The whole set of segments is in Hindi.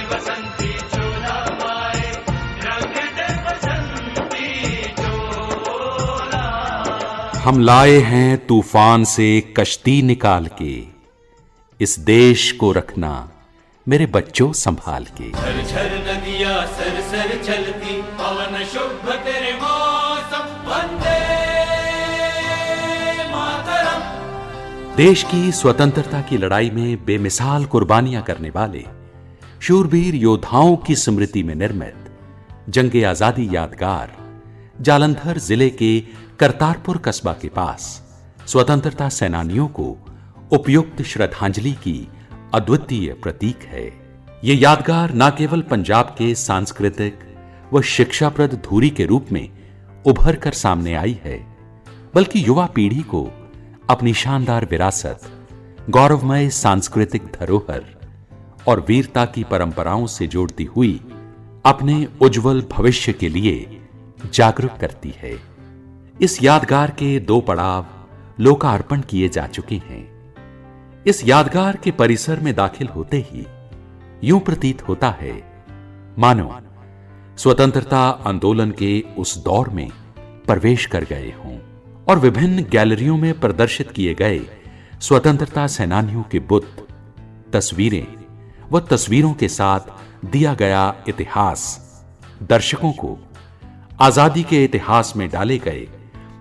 बसंती चोला माए, रंग दे बसंती चोला। हम लाए हैं तूफान से कश्ती निकाल के, इस देश को रखना मेरे बच्चों संभाल के। झरझर नदियां सरसर चलती, पवन शुभ तेरे मौसम, वंदे मातरम। देश की स्वतंत्रता की लड़ाई में बेमिसाल कुर्बानियां करने वाले शूरवीर योद्धाओं की स्मृति में निर्मित जंगे आजादी यादगार जालंधर जिले के करतारपुर कस्बा के पास स्वतंत्रता सेनानियों को उपयुक्त श्रद्धांजलि की अद्वितीय प्रतीक है। ये यादगार न केवल पंजाब के सांस्कृतिक व शिक्षाप्रद धुरी के रूप में उभर कर सामने आई है, बल्कि युवा पीढ़ी को अपनी शानदार विरासत, गौरवमय सांस्कृतिक धरोहर और वीरता की परंपराओं से जोड़ती हुई अपने उज्जवल भविष्य के लिए जागरूक करती है। इस यादगार के 2 पड़ाव लोकार्पण किए जा चुके हैं। इस यादगार के परिसर में दाखिल होते ही यूं प्रतीत होता है मानो स्वतंत्रता आंदोलन के उस दौर में प्रवेश कर गए हों और विभिन्न गैलरियों में प्रदर्शित किए गए स्वतंत्रता सेनानियों के बुत, तस्वीरें व तस्वीरों के साथ दिया गया इतिहास दर्शकों को आजादी के इतिहास में डाले गए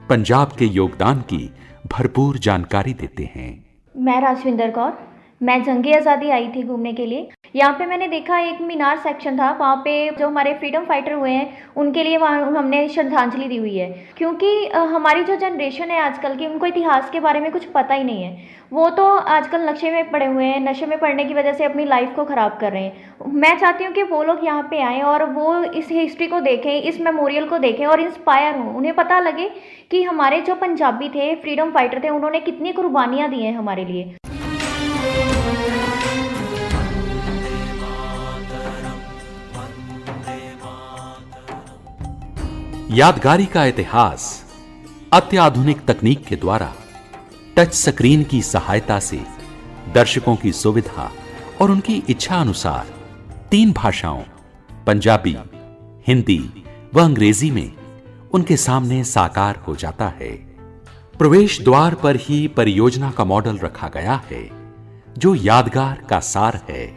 पंजाब के योगदान की भरपूर जानकारी देते हैं। मैं राजविंदर कौर, मैं जंगे आज़ादी आई थी घूमने के लिए। यहाँ पे मैंने देखा एक मीनार सेक्शन था, वहाँ पे जो हमारे फ्रीडम फाइटर हुए हैं उनके लिए वहाँ हमने श्रद्धांजलि दी हुई है, क्योंकि हमारी जो जनरेशन है आजकल की, उनको इतिहास के बारे में कुछ पता ही नहीं है। वो तो आजकल नशे में पड़े हुए हैं, नशे में पड़ने की वजह से अपनी लाइफ को ख़राब कर रहे हैं। मैं चाहती हूँ कि वो लोग यहाँ पे आएँ और वो इस हिस्ट्री को देखें, इस मेमोरियल को देखें और इंस्पायर हों। उन्हें पता लगे कि हमारे जो पंजाबी थे, फ्रीडम फाइटर थे, उन्होंने कितनी कुर्बानियाँ दी हैं हमारे लिए। यादगारी का इतिहास अत्याधुनिक तकनीक के द्वारा टच स्क्रीन की सहायता से दर्शकों की सुविधा और उनकी इच्छा अनुसार 3 भाषाओं पंजाबी, हिंदी व अंग्रेजी में उनके सामने साकार हो जाता है। प्रवेश द्वार पर ही परियोजना का मॉडल रखा गया है, जो यादगार का सार है।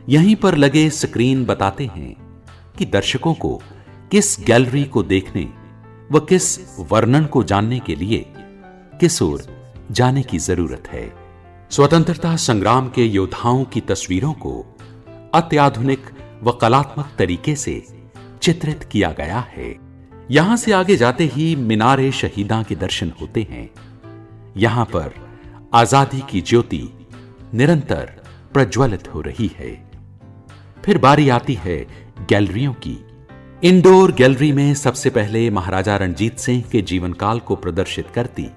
यहीं पर लगे स्क्रीन बताते हैं कि दर्शकों को किस गैलरी को देखने व किस वर्णन को जानने के लिए किस ओर जाने की जरूरत है। स्वतंत्रता संग्राम के योद्धाओं की तस्वीरों को अत्याधुनिक व कलात्मक तरीके से चित्रित किया गया है। यहां से आगे जाते ही मीनारे शहीदां के दर्शन होते हैं। यहां पर आजादी की ज्योति निरंतर प्रज्वलित हो रही है। फिर बारी आती है गैलरियों की। इंडोर गैलरी में सबसे पहले महाराजा रणजीत सिंह के जीवन काल को प्रदर्शित करती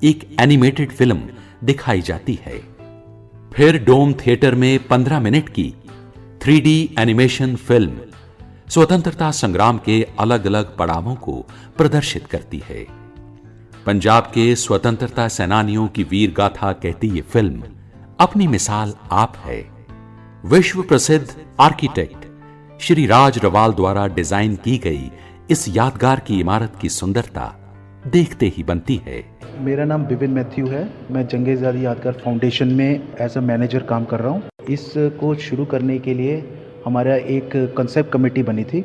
एक एनिमेटेड फिल्म दिखाई जाती है। फिर डोम थिएटर में 15 मिनट की 3D एनिमेशन फिल्म स्वतंत्रता संग्राम के अलग अलग पड़ावों को प्रदर्शित करती है। पंजाब के स्वतंत्रता सेनानियों की वीर गाथा कहती ये फिल्म अपनी मिसाल आप है। विश्व प्रसिद्ध आर्किटेक्ट श्री राज रवाल द्वारा डिजाइन की गई इस यादगार की इमारत की सुंदरता देखते ही बनती है। मेरा नाम विपिन मैथ्यू है। मैं जंगे आज़ादी यादगार फाउंडेशन में एज अ मैनेजर काम कर रहा हूँ। इसको शुरू करने के लिए हमारा एक कंसेप्ट कमेटी बनी थी।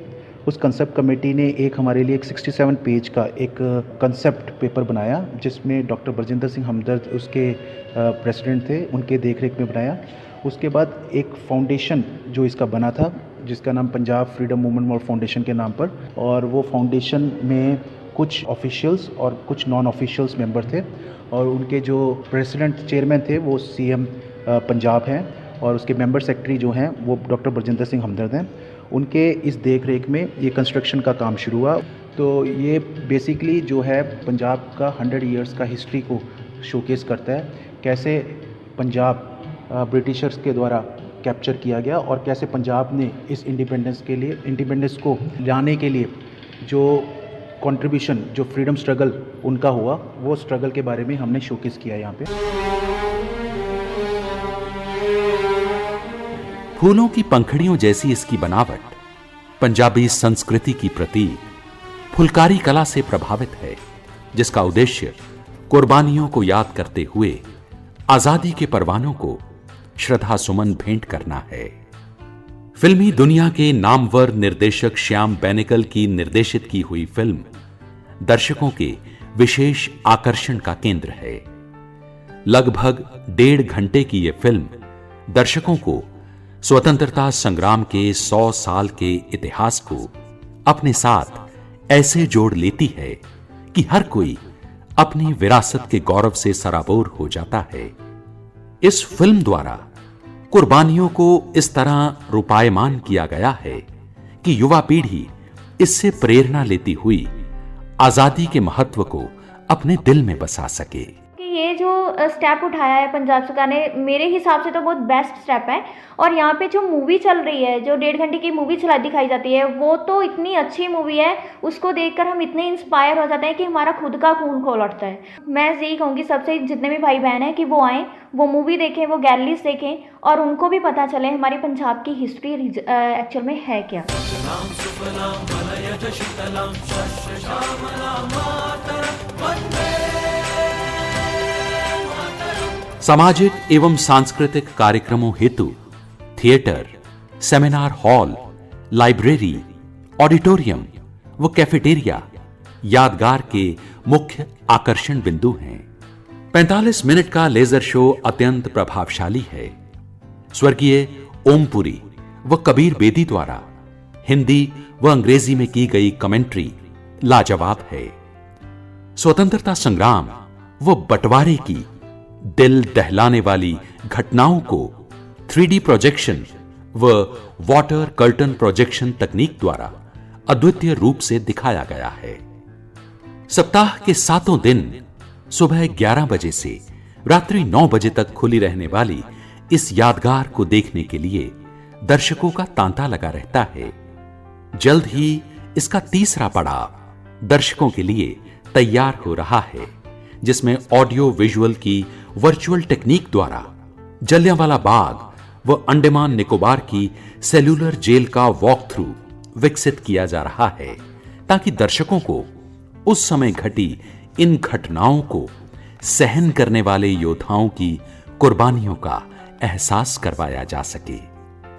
उस कंसेप्ट कमेटी ने हमारे लिए एक 67 पेज का एक कंसेप्ट पेपर बनाया, जिसमें डॉक्टर बरजिंदर सिंह हमदर्द उसके प्रेसिडेंट थे, उनके देखरेख में बनाया। उसके बाद एक फाउंडेशन जो इसका बना था, जिसका नाम Punjab freedom movement mall foundation के नाम पर, और वो फाउंडेशन में कुछ ऑफिशियल्स और कुछ नॉन ऑफिशियल्स मेंबर थे, और उनके जो प्रेसिडेंट चेयरमैन थे वो सीएम पंजाब हैं, और उसके मेंबर सेक्रेटरी जो हैं वो डॉक्टर बरजिंदर सिंह हमदर्द हैं। उनके इस देख रेख में ये कंस्ट्रक्शन का काम शुरू हुआ। तो ये बेसिकली जो है पंजाब का 100 ईयर्स का हिस्ट्री को शोकेस करता है, कैसे पंजाब ब्रिटिशर्स के द्वारा कैप्चर किया गया और कैसे पंजाब ने इस इंडिपेंडेंस को लाने के लिए जो कंट्रीब्यूशन, जो फ्रीडम स्ट्रगल उनका हुआ, वो स्ट्रगल के बारे में हमने शोकेस किया यहाँ पे। फूलों की पंखड़ियों जैसी इसकी बनावट पंजाबी संस्कृति की प्रतीक फुलकारी कला से प्रभावित है, जिसका उद्देश्य कुर्बानियों को याद करते हुए आजादी के परवानों को श्रद्धा सुमन भेंट करना है। फिल्मी दुनिया के नामवर निर्देशक श्याम बेनेगल की निर्देशित की हुई फिल्म दर्शकों के विशेष आकर्षण का केंद्र है। लगभग 1.5 घंटे की यह फिल्म दर्शकों को स्वतंत्रता संग्राम के 100 साल के इतिहास को अपने साथ ऐसे जोड़ लेती है कि हर कोई अपनी विरासत के गौरव से सराबोर हो जाता है। इस फिल्म द्वारा कुर्बानियों को इस तरह रूपायमान किया गया है कि युवा पीढ़ी इससे प्रेरणा लेती हुई आजादी के महत्व को अपने दिल में बसा सके। ये जो स्टेप उठाया है पंजाब सरकार ने, मेरे हिसाब से तो बहुत बेस्ट स्टेप है। और यहाँ पे जो मूवी चल रही है, जो 1.5 घंटे की मूवी दिखाई जाती है, वो तो इतनी अच्छी मूवी है, उसको देखकर हम इतने इंस्पायर हो जाते हैं कि हमारा खुद का खून खौल उठता है। मैं यही कहूँगी सबसे, जितने भी भाई बहन हैं, कि वो आएँ, वो मूवी देखें, वो गैलरीज देखें और उनको भी पता चले हमारी पंजाब की हिस्ट्री एक्चुअल में है क्या। सामाजिक एवं सांस्कृतिक कार्यक्रमों हेतु theatre, seminar hall, library, auditorium व कैफेटेरिया यादगार के मुख्य आकर्षण बिंदु हैं। 45 मिनट का लेजर शो अत्यंत प्रभावशाली है। स्वर्गीय ओमपुरी व कबीर बेदी द्वारा हिंदी व अंग्रेजी में की गई कमेंट्री लाजवाब है। स्वतंत्रता संग्राम व बंटवारे की दिल दहलाने वाली घटनाओं को 3D प्रोजेक्शन व वाटर कर्टन प्रोजेक्शन तकनीक द्वारा अद्वितीय रूप से दिखाया गया है। सप्ताह के 7 दिन सुबह 11 बजे से रात्रि 9 बजे तक खुली रहने वाली इस यादगार को देखने के लिए दर्शकों का तांता लगा रहता है। जल्द ही इसका तीसरा पड़ाव दर्शकों के लिए तैयार हो रहा है, जिसमें ऑडियो विजुअल की वर्चुअल टेक्निक द्वारा जलियांवाला बाग व अंडमान निकोबार की सेल्यूलर जेल का वॉक थ्रू विकसित किया जा रहा है, ताकि दर्शकों को उस समय घटी इन घटनाओं को सहन करने वाले योद्धाओं की कुर्बानियों का एहसास करवाया जा सके।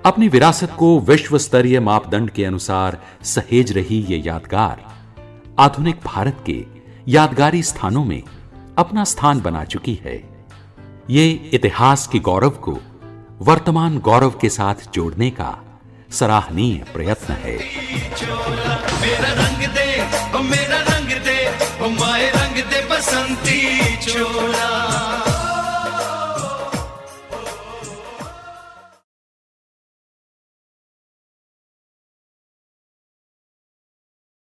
अपनी विरासत को विश्व स्तरीय मापदंड के अनुसार सहेज रही ये यादगार आधुनिक भारत के यादगारी स्थानों में अपना स्थान बना चुकी है। ये इतिहास के गौरव को वर्तमान गौरव के साथ जोड़ने का सराहनीय प्रयत्न है।